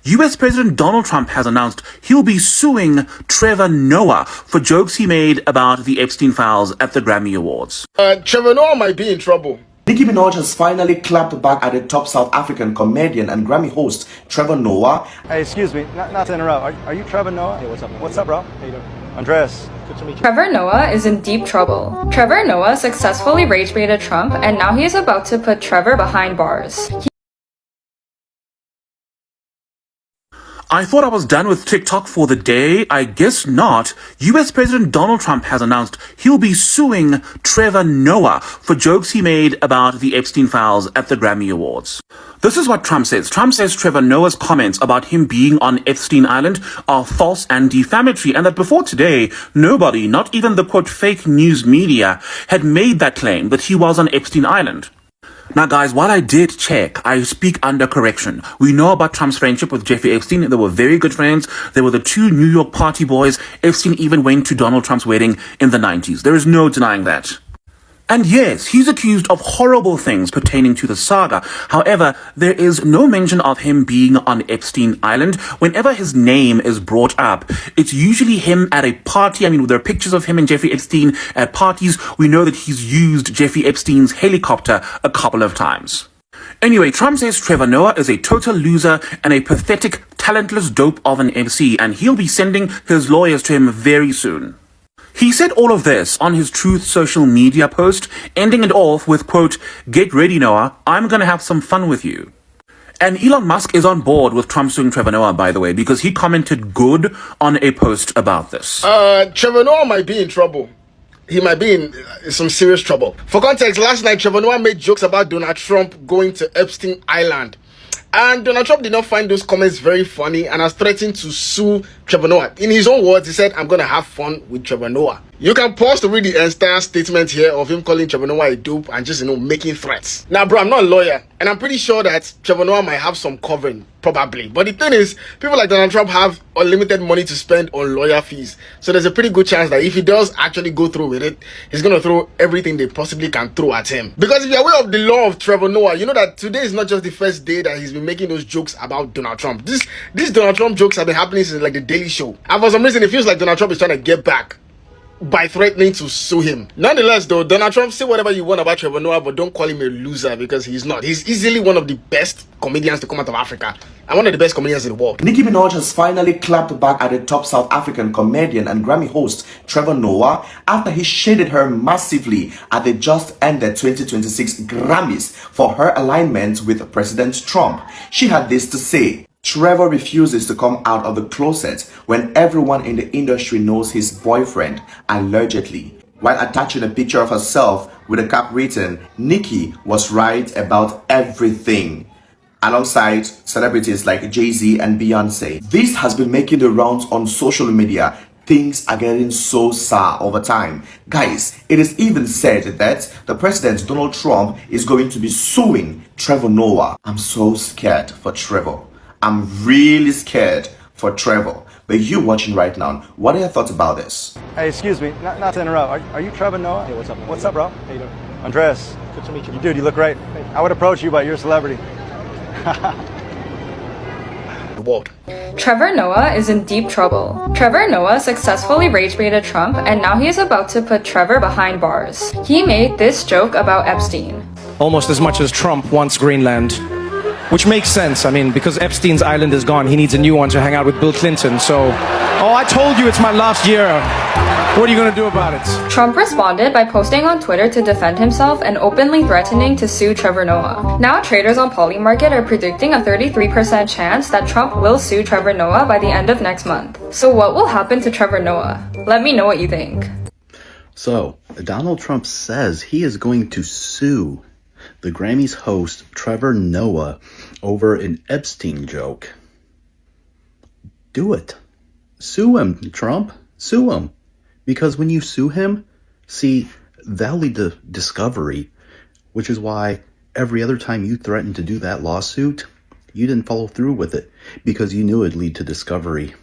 US President Donald Trump has announced he'll be suing Trevor Noah for jokes he made about the Epstein files at the Grammy Awards. Trevor Noah might be in trouble. Nicki Minaj has finally clapped back at the top South African comedian and Grammy host Trevor Noah. Hey, excuse me, not to interrupt. Are you Trevor Noah? Hey, what's up, man? What's up, bro? How you doing? Andres. Good to meet you. Trevor Noah is in deep trouble. Trevor Noah successfully rage-baited Trump, and now he is about to put Trevor behind bars. I thought I was done with TikTok for the day. I guess not. US President Donald Trump has announced he'll be suing Trevor Noah for jokes he made about the Epstein files at the Grammy Awards. This is what Trump says. Trump says Trevor Noah's comments about him being on Epstein Island are false and defamatory, and that before today, nobody, not even the quote fake news media, had made that claim that he was on Epstein Island. Now, guys, while I did check, I speak under correction. We know about Trump's friendship with Jeffrey Epstein. They were very good friends. They were the two New York party boys. Epstein even went to Donald Trump's wedding in the 90s. There is no denying that. And yes, he's accused of horrible things pertaining to the saga. However, there is no mention of him being on Epstein Island. Whenever his name is brought up, it's usually him at a party. I mean, there are pictures of him and Jeffrey Epstein at parties. We know that he's used Jeffrey Epstein's helicopter a couple of times. Anyway, Trump says Trevor Noah is a total loser and a pathetic, talentless dope of an MC, and he'll be sending his lawyers to him very soon. He said all of this on his Truth social media post, ending it off with, quote, "Get ready, Noah, I'm gonna have some fun with you." And Elon Musk is on board with Trump suing Trevor Noah, by the way, because he commented good on a post about this. Trevor Noah might be in trouble. He might be in some serious trouble. For context, last night, Trevor Noah made jokes about Donald Trump going to Epstein Island. And Donald Trump did not find those comments very funny and has threatened to sue Trevor Noah. In his own words, he said, "I'm going to have fun with Trevor Noah." You can pause to read the entire statement here of him calling Trevor Noah a dope and just, making threats. Now, bro, I'm not a lawyer, and I'm pretty sure that Trevor Noah might have some covering, probably. But the thing is, people like Donald Trump have unlimited money to spend on lawyer fees. So there's a pretty good chance that if he does actually go through with it, he's going to throw everything they possibly can throw at him. Because if you're aware of the law of Trevor Noah, you know that today is not just the first day that he's been making those jokes about Donald Trump. These Donald Trump jokes have been happening since like the Daily Show. And for some reason, it feels like Donald Trump is trying to get back by threatening to sue him. Nonetheless, though, Donald Trump, say whatever you want about Trevor Noah, but don't call him a loser, because he's not. He's easily one of the best comedians to come out of Africa and one of the best comedians in the world. Nicki Minaj has finally clapped back at the top South African comedian and Grammy host Trevor Noah after he shaded her massively at the just ended 2026 Grammys for her alignment with President Trump. She had this to say: "Trevor refuses to come out of the closet when everyone in the industry knows his boyfriend, allegedly." While attaching a picture of herself with a cap written, "Nicki was right about everything," alongside celebrities like Jay-Z and Beyonce. This has been making the rounds on social media. Things are getting so sour over time. Guys, it is even said that the president, Donald Trump, is going to be suing Trevor Noah. I'm so scared for Trevor. I'm really scared for Trevor. But you watching right now, what are your thoughts about this? Hey, excuse me, not to interrupt. Are you Trevor Noah? Hey, what's up, man? What's up, bro? How you doing? Andres. Good to meet you. Dude, you look great. I would approach you, but you're a celebrity. The world. Trevor Noah is in deep trouble. Trevor Noah successfully rage-baited Trump, and now he is about to put Trevor behind bars. He made this joke about Epstein. Almost as much as Trump wants Greenland. Which makes sense. I mean, because Epstein's island is gone, he needs a new one to hang out with Bill Clinton. So, I told you it's my last year. What are you going to do about it? Trump responded by posting on Twitter to defend himself and openly threatening to sue Trevor Noah. Now, traders on Polymarket are predicting a 33% chance that Trump will sue Trevor Noah by the end of next month. So what will happen to Trevor Noah? Let me know what you think. So, Donald Trump says he is going to sue the Grammys host Trevor Noah over an Epstein joke. Do it. Sue him, Trump. Sue him. Because when you sue him, see, that'll lead to discovery, which is why every other time you threatened to do that lawsuit, you didn't follow through with it because you knew it'd lead to discovery.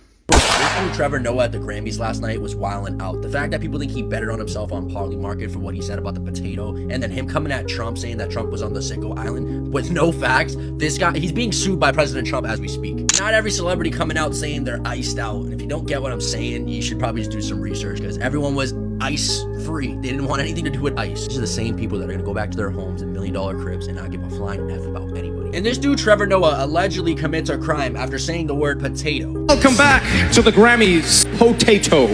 This Trevor Noah at the Grammys last night was wilding out. The fact that people think he betted on himself on Polymarket for what he said about the potato, and then him coming at Trump saying that Trump was on the sicko island with no facts. This guy, he's being sued by President Trump as we speak. Not every celebrity coming out saying they're iced out. And if you don't get what I'm saying, you should probably just do some research, because everyone was ice free. They didn't want anything to do with ice. These are the same people that are gonna go back to their homes and $1 million cribs and not give a flying F about anybody. And this dude, Trevor Noah, allegedly commits a crime after saying the word potato. Welcome back to the Grammys. Potato.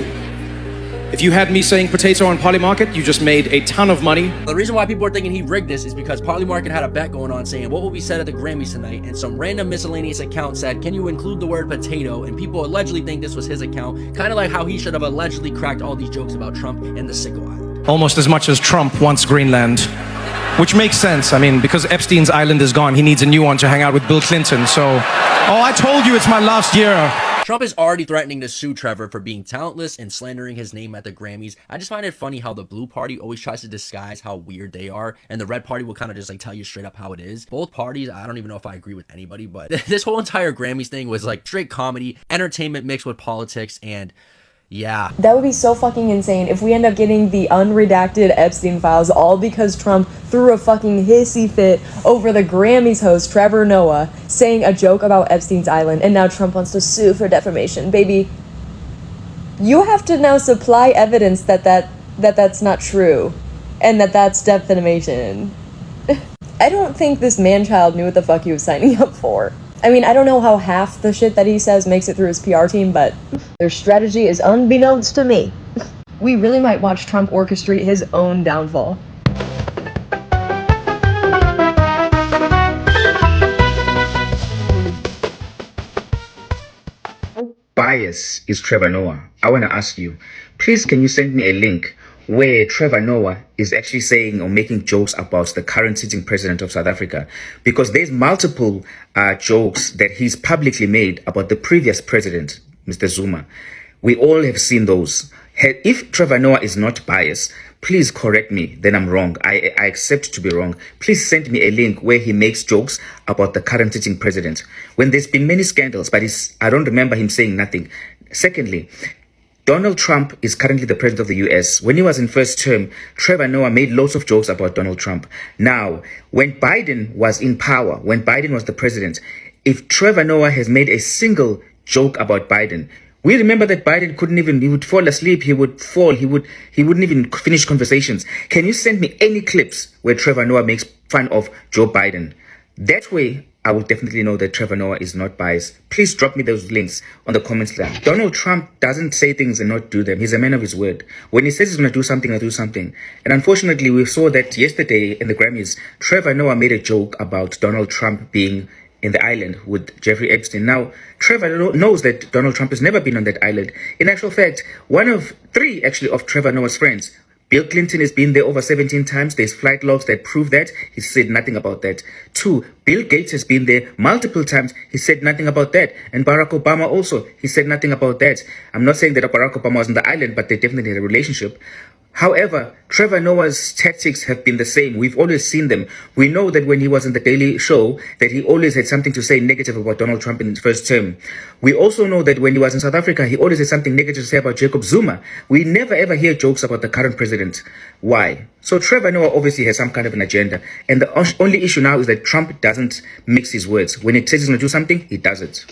If you had me saying potato on Polymarket, you just made a ton of money. The reason why people are thinking he rigged this is because Polymarket had a bet going on saying what will be said at the Grammys tonight, and some random miscellaneous account said, can you include the word potato? And people allegedly think this was his account, kind of like how he should have allegedly cracked all these jokes about Trump and the sicko island. Almost as much as Trump wants Greenland, which makes sense. I mean, because Epstein's island is gone, he needs a new one to hang out with Bill Clinton. So, oh, I told you it's my last year. Trump is already threatening to sue Trevor for being talentless and slandering his name at the Grammys. I just find it funny how the blue party always tries to disguise how weird they are, and the red party will kind of just like tell you straight up how it is. Both parties, I don't even know if I agree with anybody, but this whole entire Grammys thing was like straight comedy, entertainment mixed with politics, and yeah. That would be so fucking insane if we end up getting the unredacted Epstein files all because Trump threw a fucking hissy fit over the Grammys host Trevor Noah saying a joke about Epstein's island, and now Trump wants to sue for defamation. Baby, you have to now supply evidence that's not true and that's defamation. I don't think this man-child knew what the fuck he was signing up for. I mean, I don't know how half the shit that he says makes it through his PR team, but their strategy is unbeknownst to me. We really might watch Trump orchestrate his own downfall. Bias is Trevor Noah. I want to ask you, please can you send me a link where Trevor Noah is actually saying or making jokes about the current sitting president of South Africa, because there's multiple jokes that he's publicly made about the previous president, Mr. Zuma. We all have seen those. If Trevor Noah is not biased, please correct me, then I'm wrong. I accept to be wrong. Please send me a link where he makes jokes about the current sitting president, when there's been many scandals, but I don't remember him saying nothing. Secondly, Donald Trump is currently the president of the US. When he was in first term, Trevor Noah made lots of jokes about Donald Trump. Now, when Biden was in power, when Biden was the president, if Trevor Noah has made a single joke about Biden, we remember that Biden couldn't even, he would fall asleep, he would fall, he wouldn't even finish conversations. Can you send me any clips where Trevor Noah makes fun of Joe Biden? That way, I will definitely know that Trevor Noah is not biased. Please drop me those links on the comments line. Donald Trump doesn't say things and not do them. He's a man of his word. When he says he's going to do something, he'll do something. And unfortunately, we saw that yesterday in the Grammys, Trevor Noah made a joke about Donald Trump being in the island with Jeffrey Epstein. Now, Trevor knows that Donald Trump has never been on that island. In actual fact, one of three, actually, of Trevor Noah's friends, Bill Clinton has been there over 17 times. There's flight logs that prove that. He said nothing about that. 2, Bill Gates has been there multiple times. He said nothing about that. And Barack Obama also, he said nothing about that. I'm not saying that Barack Obama was on the island, but they definitely had a relationship. However, Trevor Noah's tactics have been the same. We've always seen them. We know that when he was on the Daily Show, that he always had something to say negative about Donald Trump in his first term. We also know that when he was in South Africa, he always had something negative to say about Jacob Zuma. We never ever hear jokes about the current president. Why? So Trevor Noah obviously has some kind of an agenda. And the only issue now is that Trump doesn't mix his words. When he says he's going to do something, he does it.